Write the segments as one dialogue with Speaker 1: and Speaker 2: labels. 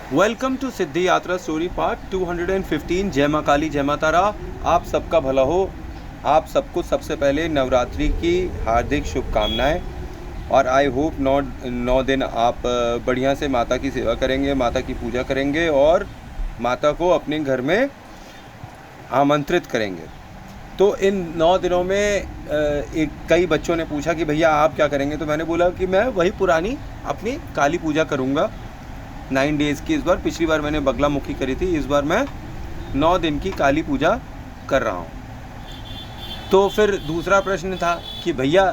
Speaker 1: Welcome to सिद्धि यात्रा story part 215। जय माँ काली, जय माता रा। आप सबका भला हो। आप सबको सबसे पहले नवरात्रि की हार्दिक शुभकामनाएं। और आई होप 9 दिन आप बढ़िया से माता की सेवा करेंगे, माता की पूजा करेंगे और माता को अपने घर में आमंत्रित करेंगे। तो इन 9 दिनों में कई बच्चों ने पूछा कि भैया आप क्या करेंगे, तो मैंने बोला कि मैं वही पुरानी अपनी काली पूजा करूँगा 9 डेज़ की। इस बार, पिछली बार मैंने बगला मुखी करी थी, इस बार मैं 9 दिन की काली पूजा कर रहा हूँ। तो फिर दूसरा प्रश्न था कि भैया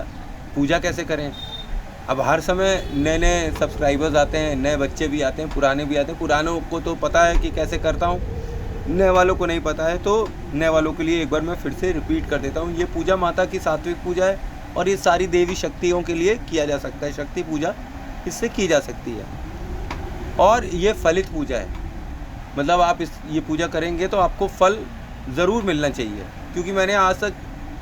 Speaker 1: पूजा कैसे करें। अब हर समय नए नए सब्सक्राइबर्स आते हैं, नए बच्चे भी आते हैं, पुराने भी आते हैं। पुरानों को तो पता है कि कैसे करता हूँ, नए वालों को नहीं पता है। तो नए वालों के लिए एक बार मैं फिर से रिपीट कर देता हूँ। ये पूजा माता की सात्विक पूजा है और ये सारी देवी शक्तियों के लिए किया जा सकता है। शक्ति पूजा इससे की जा सकती है और ये फलित पूजा है। मतलब आप ये पूजा करेंगे तो आपको फल ज़रूर मिलना चाहिए, क्योंकि मैंने आज तक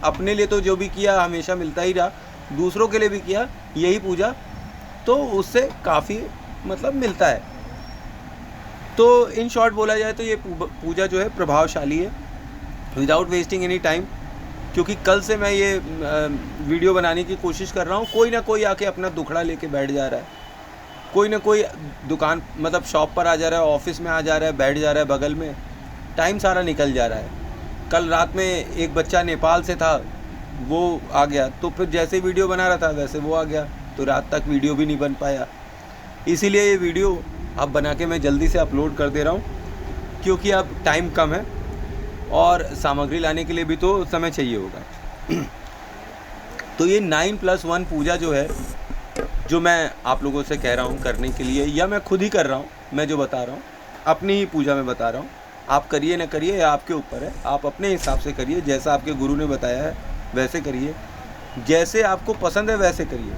Speaker 1: अपने लिए तो जो भी किया हमेशा मिलता ही रहा, दूसरों के लिए भी किया यही पूजा, तो उससे काफ़ी मतलब मिलता है। तो इन शॉर्ट बोला जाए तो ये पूजा जो है प्रभावशाली है। विदाउट वेस्टिंग एनी टाइम, क्योंकि कल से मैं ये वीडियो बनाने की कोशिश कर रहा हूँ, कोई ना कोई आके अपना दुखड़ा लेके बैठ जा रहा है, कोई ना कोई दुकान मतलब शॉप पर आ जा रहा है, ऑफिस में आ जा रहा है, बैठ जा रहा है बगल में, टाइम सारा निकल जा रहा है। कल रात में एक बच्चा नेपाल से था, वो आ गया, तो फिर जैसे वीडियो बना रहा था वैसे वो आ गया, तो रात तक वीडियो भी नहीं बन पाया। इसीलिए ये वीडियो अब बना के मैं जल्दी से अपलोड कर दे रहा हूँ, क्योंकि अब टाइम कम है और सामग्री लाने के लिए भी तो समय चाहिए होगा। तो ये 9+1 पूजा जो है, जो मैं आप लोगों से कह रहा हूँ करने के लिए, या मैं खुद ही कर रहा हूँ, मैं जो बता रहा हूँ अपनी ही पूजा में बता रहा हूँ। आप करिए ना करिए, या आपके ऊपर है, आप अपने हिसाब से करिए, जैसा आपके गुरु ने बताया है वैसे करिए, जैसे आपको पसंद है वैसे करिए।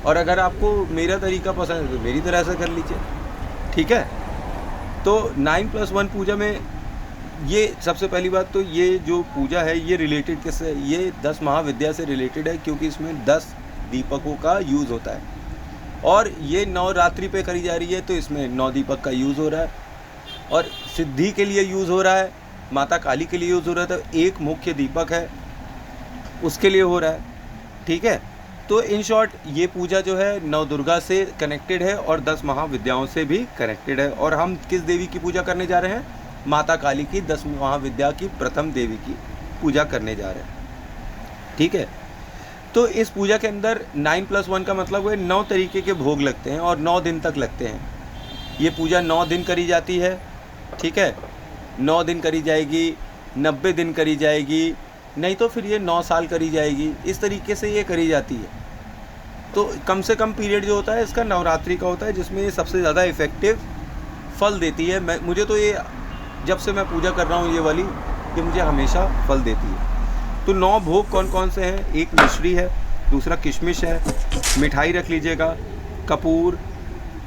Speaker 1: और अगर आपको मेरा तरीका पसंद है तो मेरी तरह से कर लीजिए, ठीक है। तो 9+1 पूजा में ये सबसे पहली बात तो ये जो पूजा है ये रिलेटेड किससे, ये 10 महाविद्या से रिलेटेड है, क्योंकि इसमें 10 दीपकों का यूज़ होता है और ये नवरात्रि पे करी जा रही है, तो इसमें 9 दीपक का यूज़ हो रहा है और सिद्धि के लिए यूज़ हो रहा है, माता काली के लिए यूज़ हो रहा है। तो एक मुख्य दीपक है उसके लिए हो रहा है, ठीक है। तो इन शॉर्ट ये पूजा जो है नवदुर्गा से कनेक्टेड है और 10 महाविद्याओं से भी कनेक्टेड है। और हम किस देवी की पूजा करने जा रहे हैं? माता काली की 10 महाविद्या की प्रथम देवी की पूजा करने जा रहे हैं, ठीक है। तो इस पूजा के अंदर 9+1 का मतलब है 9 तरीके के भोग लगते हैं और 9 दिन तक लगते हैं। ये पूजा 9 दिन करी जाती है, ठीक है। 9 दिन करी जाएगी, 90 दिन करी जाएगी, नहीं तो फिर ये 9 साल करी जाएगी। इस तरीके से ये करी जाती है। तो कम से कम पीरियड जो होता है इसका नवरात्रि का होता है, जिसमें ये सबसे ज़्यादा इफ़ेक्टिव फल देती है। मुझे तो ये जब से मैं पूजा कर रहा हूँ ये वाली, ये मुझे हमेशा फल देती है। तो 9 भोग कौन कौन से हैं? एक मिश्री है, दूसरा किशमिश है, मिठाई रख लीजिएगा, कपूर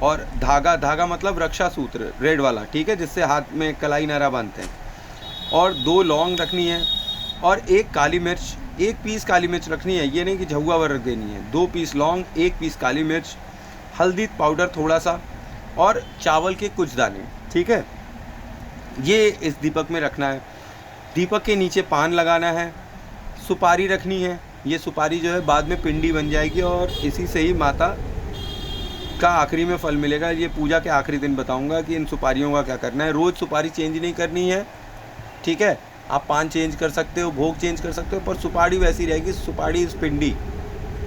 Speaker 1: और धागा, धागा मतलब रक्षा सूत्र रेड वाला, ठीक है, जिससे हाथ में कलाई नारा बांधते हैं, और 2 लौंग रखनी है और एक काली मिर्च, 1 पीस काली मिर्च रखनी है। ये नहीं कि झहुआ वर रख देनी है। 2 पीस लौंग, 1 पीस काली मिर्च, हल्दी पाउडर थोड़ा सा और चावल के कुछ दाने, ठीक है। ये इस दीपक में रखना है। दीपक के नीचे पान लगाना है, सुपारी रखनी है। ये सुपारी जो है बाद में पिंडी बन जाएगी और इसी से ही माता का आखिरी में फल मिलेगा। ये पूजा के आखिरी दिन बताऊंगा कि इन सुपारियों का क्या करना है। रोज़ सुपारी चेंज नहीं करनी है, ठीक है। आप पान चेंज कर सकते हो, भोग चेंज कर सकते हो, पर सुपारी वैसी रहेगी। सुपारी इस पिंडी,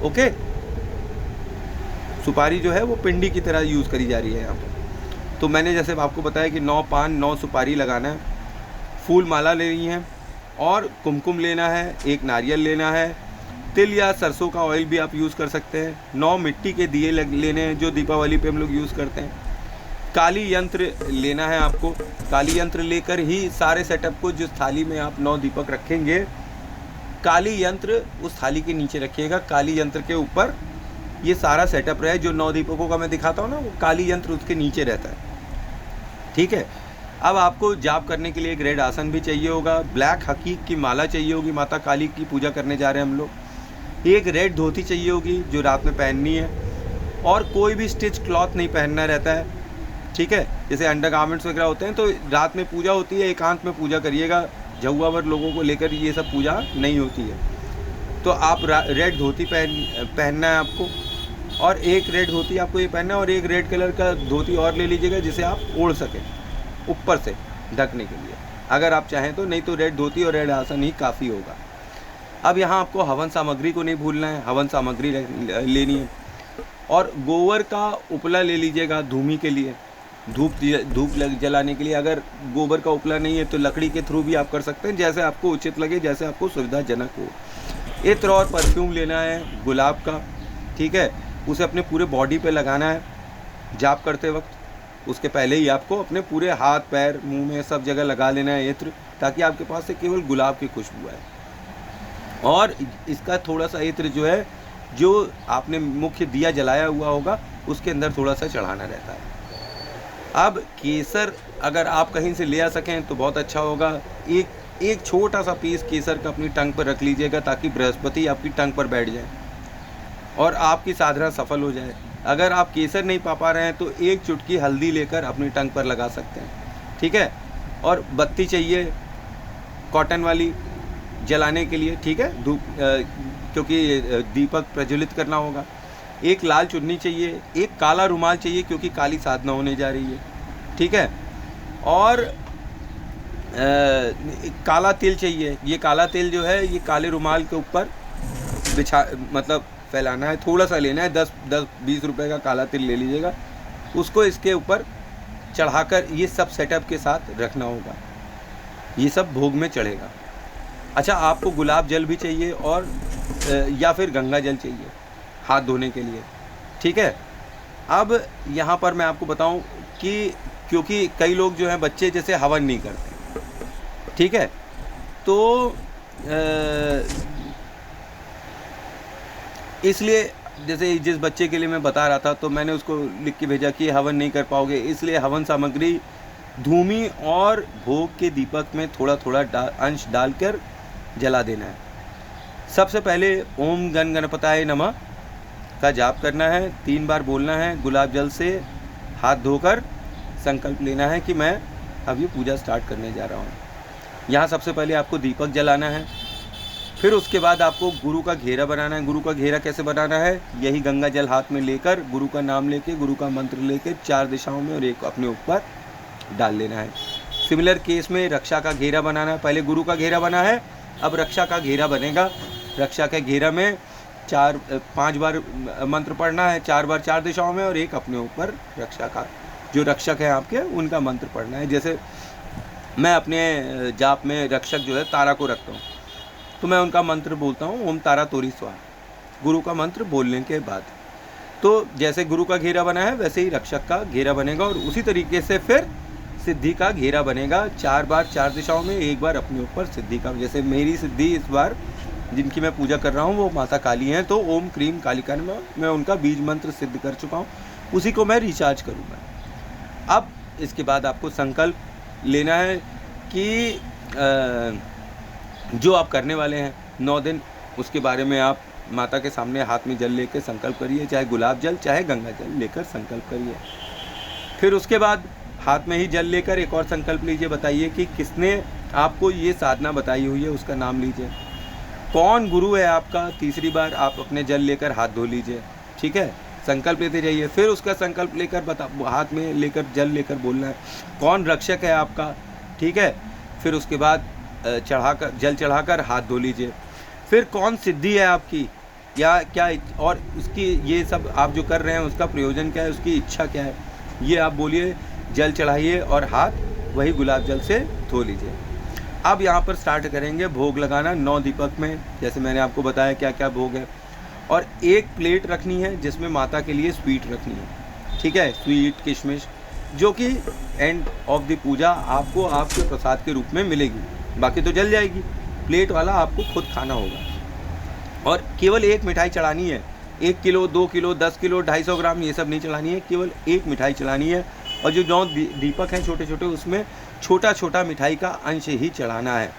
Speaker 1: ओके। सुपारी जो है वो पिंडी की तरह यूज़ करी जा रही है यहाँ पर। तो मैंने जैसे आपको बताया कि 9 पान 9 सुपारी लगाना है, फूल माला लेनी है और कुमकुम लेना है, 1 नारियल लेना है, तिल या सरसों का ऑयल भी आप यूज़ कर सकते हैं। 9 मिट्टी के दिए लेने हैं, जो दीपावली पे हम लोग यूज़ करते हैं। काली यंत्र लेना है आपको। काली यंत्र लेकर ही सारे सेटअप को, जिस थाली में आप 9 दीपक रखेंगे, काली यंत्र उस थाली के नीचे रखिएगा। काली यंत्र के ऊपर ये सारा सेटअप रहे। जो 9 दीपकों का मैं दिखाता हूँ ना, वो काली यंत्र उसके नीचे रहता है, ठीक है। अब आपको जाप करने के लिए एक रेड आसन भी चाहिए होगा, ब्लैक हकीक की माला चाहिए होगी, माता काली की पूजा करने जा रहे हैं हम लोग। एक रेड धोती चाहिए होगी जो रात में पहननी है, और कोई भी स्टिच क्लॉथ नहीं पहनना रहता है। ठीक है। जैसे अंडरगारमेंट्स वगैरह होते हैं, तो रात में पूजा होती है, एकांत में पूजा करिएगा। झउआवर लोगों को लेकर ये सब पूजा नहीं होती है। तो आप रेड धोती पहनना है आपको, और एक रेड धोती आपको ये पहनना है, और एक रेड कलर का धोती और ले लीजिएगा जिसे आप ओढ़ सकें ऊपर से ढकने के लिए, अगर आप चाहें तो। नहीं तो रेड धोती और रेड आसन ही काफ़ी होगा। अब यहाँ आपको हवन सामग्री को नहीं भूलना है, हवन सामग्री लेनी है। और गोबर का उपला ले लीजिएगा धूमी के लिए, धूप जलाने के लिए। अगर गोबर का उपला नहीं है तो लकड़ी के थ्रू भी आप कर सकते हैं, जैसे आपको उचित लगे, जैसे आपको सुविधाजनक हो। इत्र और परफ्यूम लेना है गुलाब का, ठीक है। उसे अपने पूरे बॉडी पे लगाना है जाप करते वक्त। उसके पहले ही आपको अपने पूरे हाथ पैर मुंह में सब जगह लगा लेना है इत्र, ताकि आपके पास से केवल गुलाब की खुशबू आए। और इसका थोड़ा सा इत्र जो है, जो आपने मुख्य दिया जलाया हुआ होगा उसके अंदर थोड़ा सा चढ़ाना रहता है। अब केसर अगर आप कहीं से ले आ सकें तो बहुत अच्छा होगा। एक छोटा सा पीस केसर का अपनी टंग पर रख लीजिएगा, ताकि बृहस्पति आपकी टंग पर बैठ जाए और आपकी साधना सफल हो जाए। अगर आप केसर नहीं पा रहे हैं तो एक चुटकी हल्दी लेकर अपनी टंग पर लगा सकते हैं, ठीक है। और बत्ती चाहिए कॉटन वाली जलाने के लिए, ठीक है, धूप क्योंकि दीपक प्रज्वलित करना होगा। एक लाल चुन्नी चाहिए, एक काला रुमाल चाहिए क्योंकि काली साधना होने जा रही है, ठीक है। और काला तिल चाहिए। ये काला तिल जो है ये काले रुमाल के ऊपर मतलब फैलाना है, थोड़ा सा लेना है, 10-20 रुपए का काला तिल ले लीजिएगा, उसको इसके ऊपर चढ़ाकर ये सब सेटअप के साथ रखना होगा। ये सब भोग में चढ़ेगा। अच्छा, आपको गुलाब जल भी चाहिए और या फिर गंगा जल चाहिए हाथ धोने के लिए, ठीक है। अब यहाँ पर मैं आपको बताऊँ कि क्योंकि कई लोग जो हैं बच्चे जैसे हवन नहीं करते, ठीक है, तो इसलिए जैसे जिस बच्चे के लिए मैं बता रहा था तो मैंने उसको लिख के भेजा कि हवन नहीं कर पाओगे, इसलिए हवन सामग्री धूमी और भोग के दीपक में थोड़ा थोड़ा अंश डालकर जला देना है। सबसे पहले ओम गण गणपताय नमः का जाप करना है, 3 बार बोलना है। गुलाब जल से हाथ धोकर संकल्प लेना है कि मैं अब ये पूजा स्टार्ट करने जा रहा हूँ। यहाँ सबसे पहले आपको दीपक जलाना है, फिर उसके बाद आपको गुरु का घेरा बनाना है। गुरु का घेरा कैसे बनाना है? यही गंगा जल हाथ में लेकर, गुरु का नाम लेके, गुरु का मंत्र लेके 4 दिशाओं में और एक अपने ऊपर डाल लेना है। सिमिलर केस में रक्षा का घेरा बनाना है। पहले गुरु का घेरा बना है, अब रक्षा का घेरा बनेगा। रक्षा के घेरा में 5 बार मंत्र पढ़ना है, 4 बार 4 दिशाओं में और एक अपने ऊपर रक्षा का, जो रक्षक है आपके उनका मंत्र पढ़ना है। जैसे मैं अपने जाप में रक्षक जो है तारा को रखता हूँ, तो मैं उनका मंत्र बोलता हूँ ओम तारा तोरी स्वाहा, गुरु का मंत्र बोलने के बाद। तो जैसे गुरु का घेरा बना है वैसे ही रक्षक का घेरा बनेगा, और उसी तरीके से फिर सिद्धि का घेरा बनेगा। 4 बार 4 दिशाओं में, एक बार अपने ऊपर सिद्धि का। जैसे मेरी सिद्धि इस बार जिनकी मैं पूजा कर रहा हूँ वो माता काली हैं, तो ओम क्रीम कालिका में मैं उनका बीज मंत्र सिद्ध कर चुका हूँ, उसी को मैं रिचार्ज करूँगा। अब इसके बाद आपको संकल्प लेना है कि जो आप करने वाले हैं 9 दिन, उसके बारे में आप माता के सामने हाथ में जल लेकर संकल्प करिए, चाहे गुलाब जल चाहे गंगा जल लेकर संकल्प करिए। फिर उसके बाद हाथ में ही जल लेकर एक और संकल्प लीजिए। बताइए कि किसने आपको ये साधना बताई हुई है, उसका नाम लीजिए। कौन गुरु है आपका? तीसरी बार आप अपने जल लेकर हाथ धो लीजिए, ठीक है। संकल्प लेते जाइए। फिर उसका संकल्प लेकर हाथ में लेकर जल लेकर बोलना है। कौन रक्षक है आपका, ठीक है। फिर उसके बाद जल चढ़ाकर हाथ धो लीजिए। फिर कौन सिद्धि है आपकी, या क्या, और उसकी ये सब आप जो कर रहे हैं उसका प्रयोजन क्या है, उसकी इच्छा क्या है, ये आप बोलिए। जल चढ़ाइए और हाथ वही गुलाब जल से धो लीजिए। अब यहाँ पर स्टार्ट करेंगे भोग लगाना 9 दीपक में। जैसे मैंने आपको बताया क्या क्या भोग है, और एक प्लेट रखनी है जिसमें माता के लिए स्वीट रखनी है, ठीक है। स्वीट किशमिश जो कि एंड ऑफ द पूजा आपको आपके प्रसाद के रूप में मिलेगी, बाकी तो जल जाएगी। प्लेट वाला आपको खुद खाना होगा, और केवल एक मिठाई चढ़ानी है। 1 किलो 2 किलो 10 किलो 250 ग्राम ये सब नहीं चढ़ानी है, केवल एक मिठाई चढ़ानी है। और जो 9 दीपक हैं छोटे छोटे, उसमें छोटा छोटा मिठाई का अंश ही चढ़ाना है,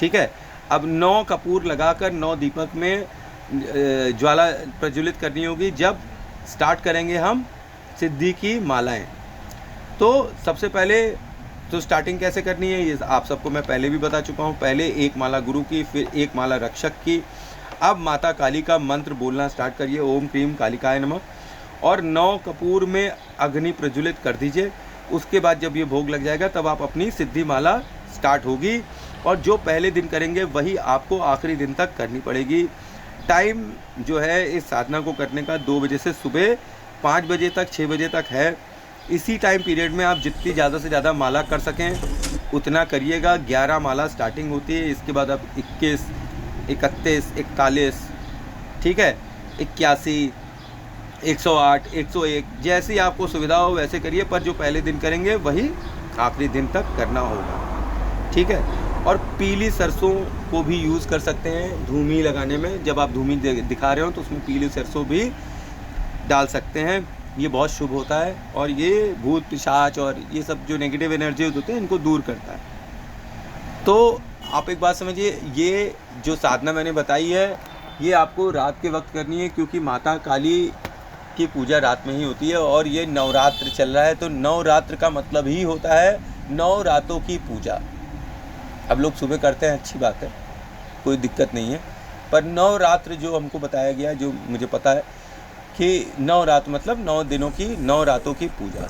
Speaker 1: ठीक है। अब 9 कपूर लगाकर 9 दीपक में ज्वाला प्रज्वलित करनी होगी। जब स्टार्ट करेंगे हम सिद्धि की मालाएं, तो सबसे पहले तो स्टार्टिंग कैसे करनी है ये आप सबको मैं पहले भी बता चुका हूँ। पहले एक माला गुरु की, फिर एक माला रक्षक की। अब माता काली का मंत्र बोलना स्टार्ट करिए, ओम क्रीम कालिकाय नमः, और 9 कपूर में अग्नि प्रज्वलित कर दीजिए। उसके बाद जब ये भोग लग जाएगा तब आप अपनी सिद्धि माला स्टार्ट होगी, और जो पहले दिन करेंगे वही आपको आखिरी दिन तक करनी पड़ेगी। टाइम जो है इस साधना को करने का 2 बजे से सुबह 5 बजे तक, 6 बजे तक है। इसी टाइम पीरियड में आप जितनी ज़्यादा से ज़्यादा माला कर सकें उतना करिएगा। 11 माला स्टार्टिंग होती है, इसके बाद आप 21, 31, 41, ठीक है, 81, 108, 101, जैसी आपको सुविधा हो वैसे करिए, पर जो पहले दिन करेंगे वही आखिरी दिन तक करना होगा, ठीक है। और पीली सरसों को भी यूज़ कर सकते हैं धूमी लगाने में। जब आप धूमी दिखा रहे हो तो उसमें पीली सरसों भी डाल सकते हैं, ये बहुत शुभ होता है, और ये भूत पिशाच और ये सब जो नेगेटिव एनर्जीज होते हैं इनको दूर करता है। तो आप एक बात समझिए, ये जो साधना मैंने बताई है ये आपको रात के वक्त करनी है, क्योंकि माता काली की पूजा रात में ही होती है, और ये नवरात्र चल रहा है। तो नवरात्र का मतलब ही होता है 9 रातों की पूजा। अब लोग सुबह करते हैं, अच्छी बात है, कोई दिक्कत नहीं है, पर नवरात्र जो हमको बताया गया, जो मुझे पता है कि 9 रात मतलब 9 दिनों की, 9 रातों की पूजा।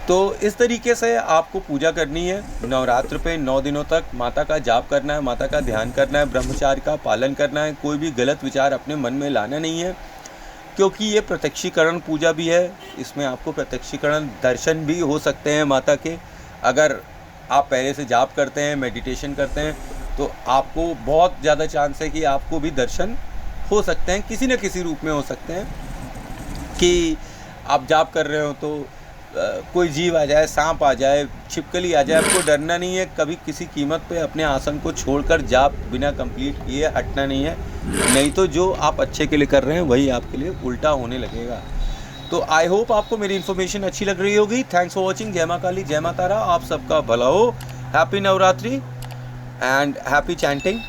Speaker 1: तो इस तरीके से आपको पूजा करनी है नवरात्र पे। 9 दिनों तक माता का जाप करना है, माता का ध्यान करना है, ब्रह्मचार्य का पालन करना है, कोई भी गलत विचार अपने मन में लाना नहीं है, क्योंकि ये प्रत्यक्षीकरण पूजा भी है। इसमें आपको प्रत्यक्षीकरण दर्शन भी हो सकते हैं माता के। अगर आप पहले से जाप करते हैं, मेडिटेशन करते हैं, तो आपको बहुत ज़्यादा चांस है कि आपको भी दर्शन हो सकते हैं, किसी न किसी रूप में हो सकते हैं। कि आप जाप कर रहे हो तो कोई जीव आ जाए, सांप आ जाए, छिपकली आ जाए, आपको डरना नहीं है। कभी किसी कीमत पे अपने आसन को छोड़कर जाप बिना कंप्लीट किए हटना नहीं है, नहीं तो जो आप अच्छे के लिए कर रहे हैं वही आपके लिए उल्टा होने लगेगा। तो आई होप आपको मेरी इन्फॉर्मेशन अच्छी लग रही होगी। Thanks for watching. जय माँ काली, जय माँ तारा। आप सबका भला हो। Happy Navratri and happy chanting.